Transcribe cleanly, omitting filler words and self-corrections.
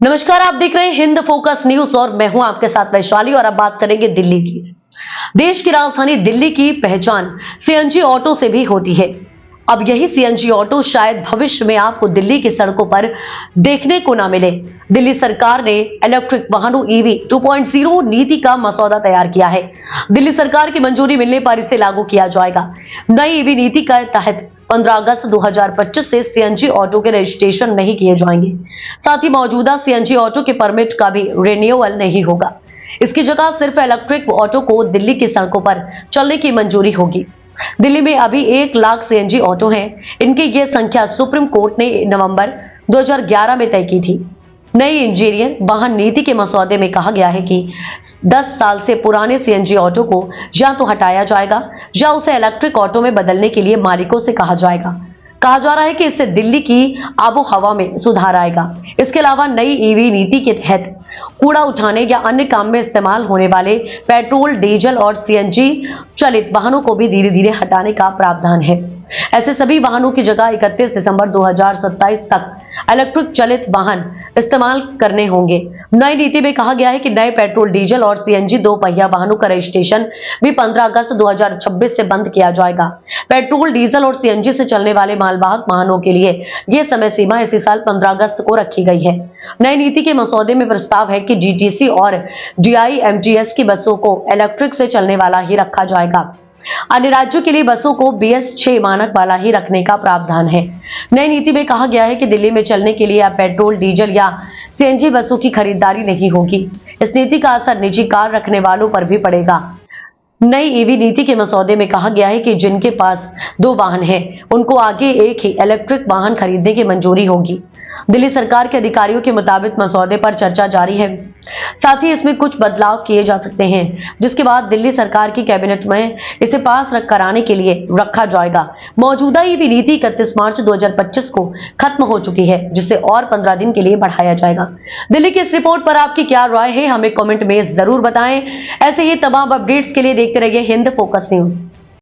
नमस्कार, आप देख रहे हैं हिंद फोकस न्यूज और मैं हूं आपके साथ वैशाली। और अब बात करेंगे दिल्ली की। देश की राजधानी दिल्ली की पहचान सीएनजी ऑटो से भी होती है। अब यही सीएनजी ऑटो शायद भविष्य में आपको दिल्ली की सड़कों पर देखने को ना मिले। दिल्ली सरकार ने इलेक्ट्रिक वाहनों ईवी 2.0 नीति का मसौदा तैयार किया है। दिल्ली सरकार की मंजूरी मिलने पर इसे लागू किया जाएगा। नई ईवी नीति के तहत 15 अगस्त 2025 से सीएनजी ऑटो के रजिस्ट्रेशन नहीं किए जाएंगे। साथ ही मौजूदा सीएनजी ऑटो के परमिट का भी रिन्यूअल नहीं होगा। इसकी जगह सिर्फ इलेक्ट्रिक ऑटो को दिल्ली की सड़कों पर चलने की मंजूरी होगी। दिल्ली में अभी 1 लाख सीएनजी ऑटो हैं। इनकी यह संख्या सुप्रीम कोर्ट ने नवंबर 2011 में तय की थी। नई इंजीनियर वाहन नीति के मसौदे में कहा गया है कि 10 साल से पुराने सीएनजी ऑटो को या तो हटाया जाएगा या उसे इलेक्ट्रिक ऑटो में बदलने के लिए मालिकों से कहा जाएगा। कहा जा रहा है कि इससे दिल्ली की आबो हवा में सुधार आएगा। इसके अलावा नई ईवी नीति के तहत कूड़ा उठाने या अन्य काम में इस्तेमाल होने वाले पेट्रोल, डीजल और सीएनजी चलित वाहनों को भी धीरे धीरे हटाने का प्रावधान है। ऐसे सभी वाहनों की जगह 31 दिसंबर 2027 तक इलेक्ट्रिक चलित वाहन इस्तेमाल करने होंगे। नई नीति में कहा गया है कि नए पेट्रोल, डीजल और सीएनजी 2 पहिया वाहनों का रजिस्ट्रेशन भी 15 अगस्त 2026 से बंद किया जाएगा। पेट्रोल, डीजल और सीएनजी से चलने वाले मालवाहक वाहनों के लिए यह समय सीमा इसी साल 15 अगस्त को रखी गई है। नई नीति के मसौदे में प्रस्ताव है कि डीटीसी और डीआईएमटीएस की बसों को इलेक्ट्रिक से चलने वाला ही रखा जाएगा। अन्य राज्यों के लिए बसों को BS6 मानक वाला ही रखने का प्रावधान है। नई नीति में कहा गया है कि दिल्ली में चलने के लिए अब पेट्रोल, डीजल या सीएनजी बसों की खरीदारी नहीं होगी। इस नीति का असर निजी कार रखने वालों पर भी पड़ेगा। नई ईवी नीति के मसौदे में कहा गया है कि जिनके पास 2 वाहन हैं, उनको आगे एक ही इलेक्ट्रिक वाहन खरीदने की मंजूरी होगी। दिल्ली सरकार के अधिकारियों के मुताबिक मसौदे पर चर्चा जारी है। साथ ही इसमें कुछ बदलाव किए जा सकते हैं, जिसके बाद दिल्ली सरकार की कैबिनेट में इसे पास कराने के लिए रखा जाएगा। मौजूदा ईवी नीति 31 मार्च 2025 को खत्म हो चुकी है, जिसे और 15 दिन के लिए बढ़ाया जाएगा। दिल्ली की इस रिपोर्ट पर आपकी क्या राय है, हमें कमेंट में जरूर बताएं। ऐसे ही तमाम अपडेट्स के लिए देखते रहिए हिंद फोकस न्यूज।